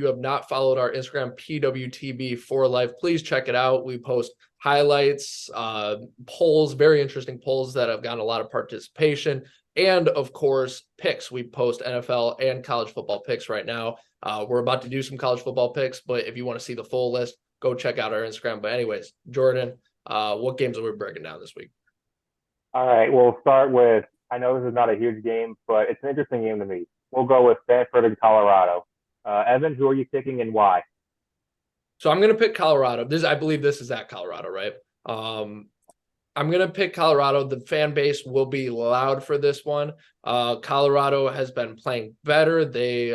you have not followed our Instagram, PWTB for life, please check it out. We post highlights, polls, very interesting polls that have gotten a lot of participation. And of course, picks. We post NFL and college football picks right now. We're about to do some college football picks, but if you want to see the full list, go check out our Instagram. But anyways, Jordan, what games are we breaking down this week? All right, we'll start with, I know this is not a huge game, but it's an interesting game to me. We'll go with Stanford and Colorado. Evan, who are you picking and why? So I'm going to pick Colorado. I believe this is at Colorado, right? I'm going to pick Colorado. The fan base will be loud for this one. Colorado has been playing better. They,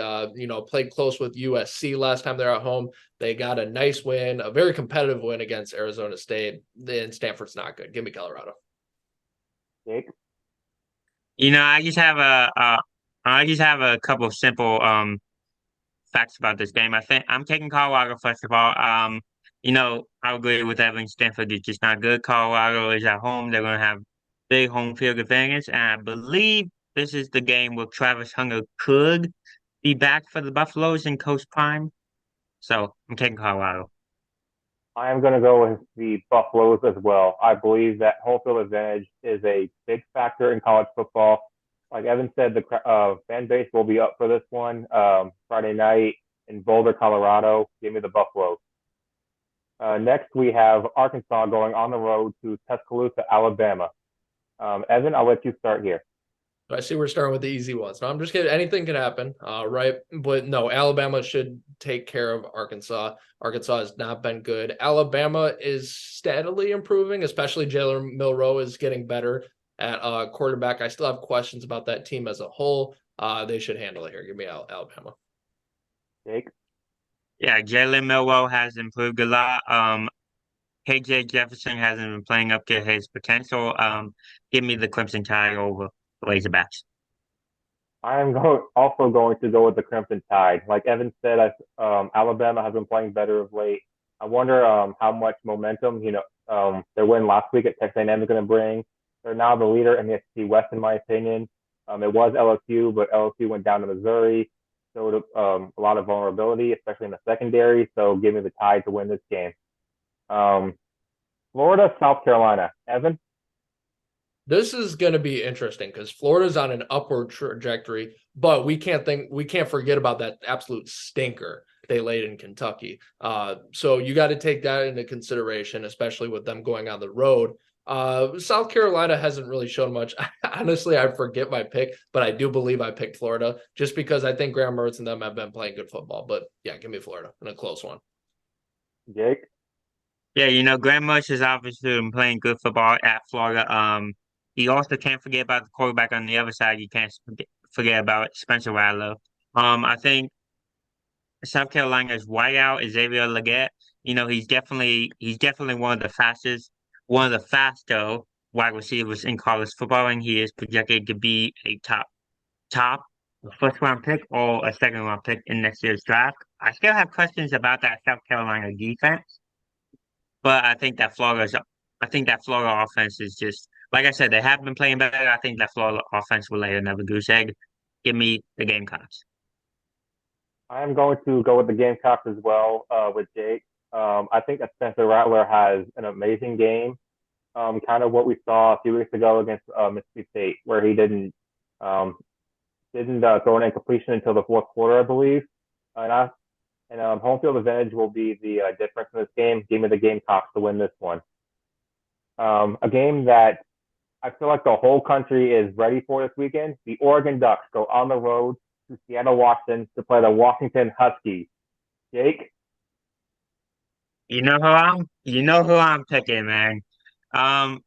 played close with USC last time they're at home. They got a nice win, a very competitive win against Arizona State. Then Stanford's not good. Give me Colorado. Jake? I just have a couple of simple facts about this game. I think I'm taking Colorado first of all. I agree with Evan. Stanford is just not good. Colorado is at home. They're gonna have big home field advantage, and I believe this is the game where Travis Hunter could be back for the Buffaloes in Coach Prime. So I'm taking Colorado. I am going to go with the Buffaloes as well. I believe that home field advantage is a big factor in college football. Like Evan said, the fan base will be up for this one Friday night in Boulder, Colorado. Give me the Buffaloes. Next, we have Arkansas going on the road to Tuscaloosa, Alabama. Evan, I'll let you start here. I see we're starting with the easy ones. No, I'm just kidding. Anything can happen, right? But no, Alabama should take care of Arkansas. Arkansas has not been good. Alabama is steadily improving, especially Jalen Milroe is getting better at quarterback. I still have questions about that team as a whole. They should handle it here. Give me Alabama. Jake? Yeah, Jalen Milroe has improved a lot. KJ Jefferson hasn't been playing up to his potential. Give me the Crimson Tide over the Razorbacks. I am also going to go with the Crimson Tide. Like Evan said, Alabama has been playing better of late. I wonder how much momentum, their win last week at Texas A&M is going to bring. They're now the leader in the SEC West, in my opinion. It was LSU, but LSU went down to Missouri. Showed a lot of vulnerability, especially in the secondary. So give me the Tide to win this game. Florida, South Carolina. Evan? This is going to be interesting because Florida's on an upward trajectory, but we can't forget about that absolute stinker they laid in Kentucky. So you got to take that into consideration, especially with them going on the road. South Carolina hasn't really shown much. Honestly, I forget my pick, but I do believe I picked Florida just because I think Graham Mertz and them have been playing good football. But yeah, give me Florida in a close one. Jake? Yeah, Graham Mertz has obviously been playing good football at Florida. You also can't forget about the quarterback on the other side. You can't forget about Spencer Rattler. I think South Carolina's wideout, Xavier Legette. He's definitely one of the faster wide receivers in college football, and he is projected to be a top first round pick or a second round pick in next year's draft. I still have questions about that South Carolina defense, but I think that Florida offense is just like I said, they have been playing better. I think that Florida offense will lay another goose egg. Give me the Gamecocks. I am going to go with the Gamecocks as well with Jake. I think that Spencer Rattler has an amazing game. Kind of what we saw a few weeks ago against Mississippi State, where he didn't throw an incompletion until the fourth quarter, I believe. And home field advantage will be the difference in this game. Give me the Gamecocks to win this one. A game that I feel like the whole country is ready for this weekend. The Oregon Ducks go on the road to Seattle, Washington to play the Washington Huskies. Jake? You know who I'm picking, man. I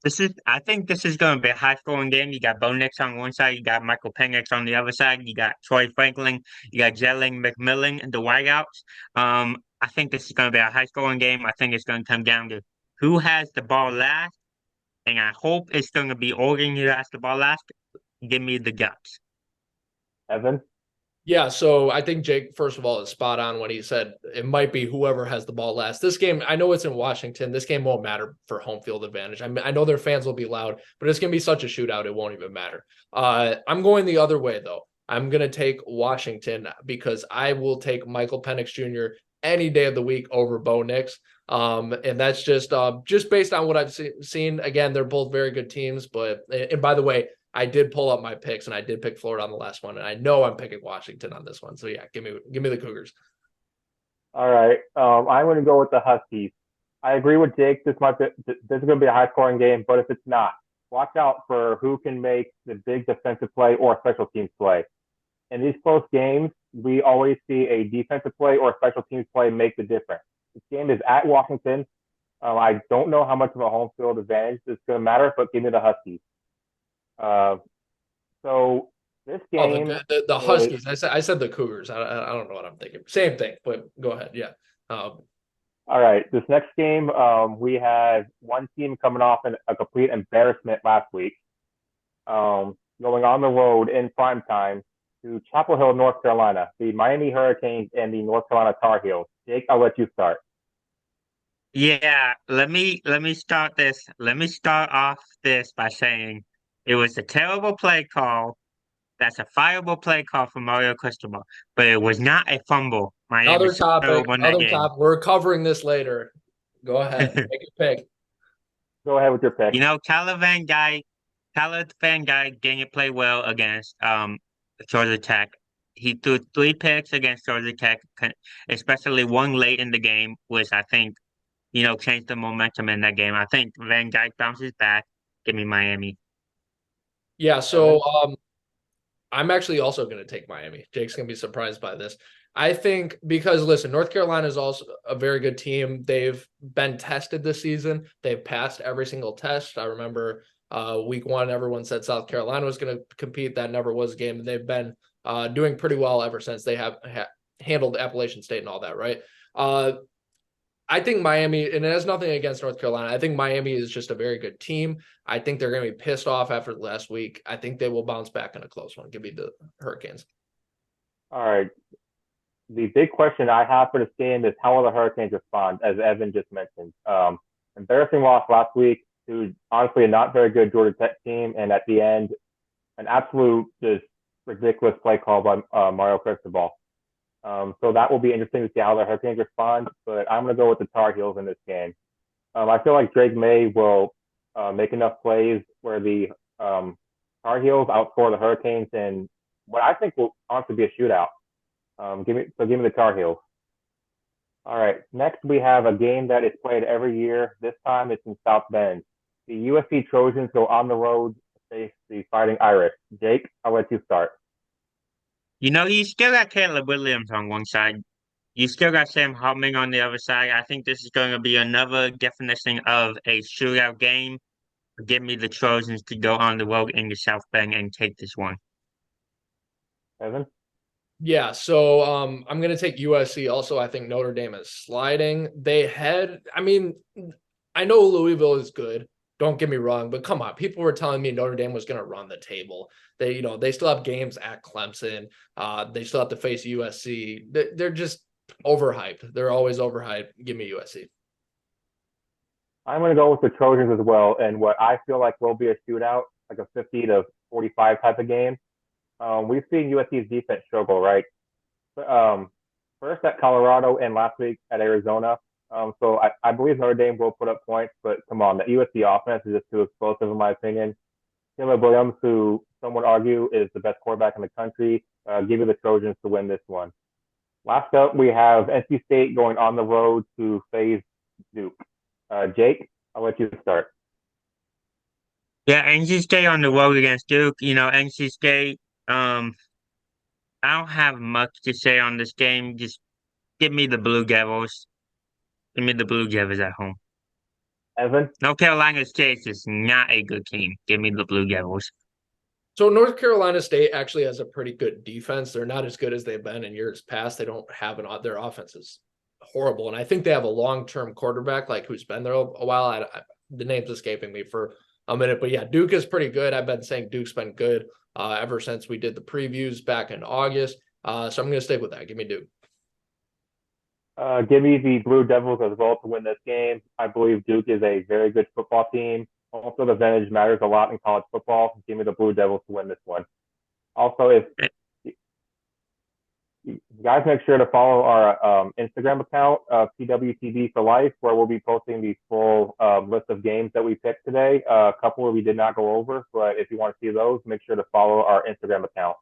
think this is going to be a high scoring game. You got Bo Nix on one side, you got Michael Penix on the other side, you got Troy Franklin, you got Jalen McMillan and the wideouts. I think this is going to be a high scoring game. I think it's going to come down to who has the ball last, and I hope it's going to be Oregon who has the ball last. Give me the Ducks. Evan? Yeah, so I think Jake, first of all, is spot on when he said it might be whoever has the ball last. This game, I know it's in Washington. This game won't matter for home field advantage. I know their fans will be loud, but it's going to be such a shootout, it won't even matter. I'm going the other way, though. I'm going to take Washington because I will take Michael Penix Jr. any day of the week over Bo Nix. And that's just based on what I've seen. Again, they're both very good teams. But and by the way, I did pull up my picks and I did pick Florida on the last one, and I know I'm picking Washington on this one. So yeah, give me the Cougars. All right. I'm going to go with the Huskies. I agree with Jake. This is going to be a high scoring game, but if it's not, watch out for who can make the big defensive play or special teams play. In these close games, we always see a defensive play or a special teams play make the difference. This game is at Washington. I don't know how much of a home field advantage is going to matter, but give me the Huskies. So this game, the Huskies. I said the Cougars. I don't know what I'm thinking. Same thing, but go ahead. Yeah. All right. This next game, we had one team coming off a complete embarrassment last week, going on the road in prime time to Chapel Hill, North Carolina, the Miami Hurricanes and the North Carolina Tar Heels. Jake, I'll let you start. Yeah, let me start this. Let me start off this by saying it was a terrible play call. That's a fireable play call from Mario Cristobal, but it was not a fumble. Miami Other still topic. won that Other game. topic. We're covering this later. Go ahead. Make a pick. Go ahead with your pick. You know, Tyler Van Guy didn't play well against Georgia Tech. He threw 3 picks against Georgia Tech, especially one late in the game, which I think, changed the momentum in that game. I think Van Dyke bounces back. Give me Miami. Yeah. Evan? So I'm actually also going to take Miami. Jake's going to be surprised by this. I think because listen, North Carolina is also a very good team. They've been tested this season. They've passed every single test. I remember week 1, everyone said South Carolina was going to compete. That never was a game. And they've been doing pretty well ever since they have handled Appalachian State and all that, right? I think Miami, and it has nothing against North Carolina. I think Miami is just a very good team. I think they're going to be pissed off after last week. I think they will bounce back in a close one. Give me the Hurricanes. All right. The big question I have for this game is how will the Hurricanes respond, as Evan just mentioned. Embarrassing loss last week to honestly a not very good Georgia Tech team, and at the end, an absolute just ridiculous play call by Mario Cristobal. So that will be interesting to see how the Hurricanes respond, but I'm going to go with the Tar Heels in this game. I feel like Drake May will make enough plays where the Tar Heels outscore the Hurricanes in what I think will honestly be a shootout. Give me the Tar Heels. All right. Next, we have a game that is played every year. This time it's in South Bend. The USC Trojans go on the road to face the Fighting Irish. Jake, I'll let you start. You still got Caleb Williams on one side. You still got Sam Hartman on the other side. I think this is going to be another definition of a shootout game. Give me the Trojans to go on the road in the South Bend and take this one. Evan? Yeah, so I'm going to take USC. Also, I think Notre Dame is sliding. I know Louisville is good. Don't get me wrong, but come on, people were telling me Notre Dame was going to run the table. They still have games at Clemson. They still have to face USC. They're just overhyped. They're always overhyped. Give me USC. I'm going to go with the Trojans as well, and what I feel like will be a shootout, like a 50-45 type of game. We've seen USC's defense struggle, right? First at Colorado and last week at Arizona. So I believe Notre Dame will put up points, but come on, the USC offense is just too explosive in my opinion. Caleb Williams, who some would argue is the best quarterback in the country, give me the Trojans to win this one. Last up, we have NC State going on the road to face Duke. Jake, I'll let you start. Yeah, NC State on the road against Duke. NC State. I don't have much to say on this game. Just give me the Blue Devils. Give me the Blue Devils at home. Evan? North Carolina State is not a good team. Give me the Blue Devils. So North Carolina State actually has a pretty good defense. They're not as good as they've been in years past. They don't have their offense is horrible, and I think they have a long-term quarterback like who's been there a while. The name's escaping me for a minute, but yeah, Duke is pretty good. I've been saying Duke's been good ever since we did the previews back in August. So I'm going to stick with that. Give me Duke. Give me the Blue Devils as well to win this game. I believe Duke is a very good football team. Also, the advantage matters a lot in college football. Give me the Blue Devils to win this one. Also, if guys, make sure to follow our Instagram account, PWTB for Life, where we'll be posting the full list of games that we picked today. A couple we did not go over, but if you want to see those, make sure to follow our Instagram account.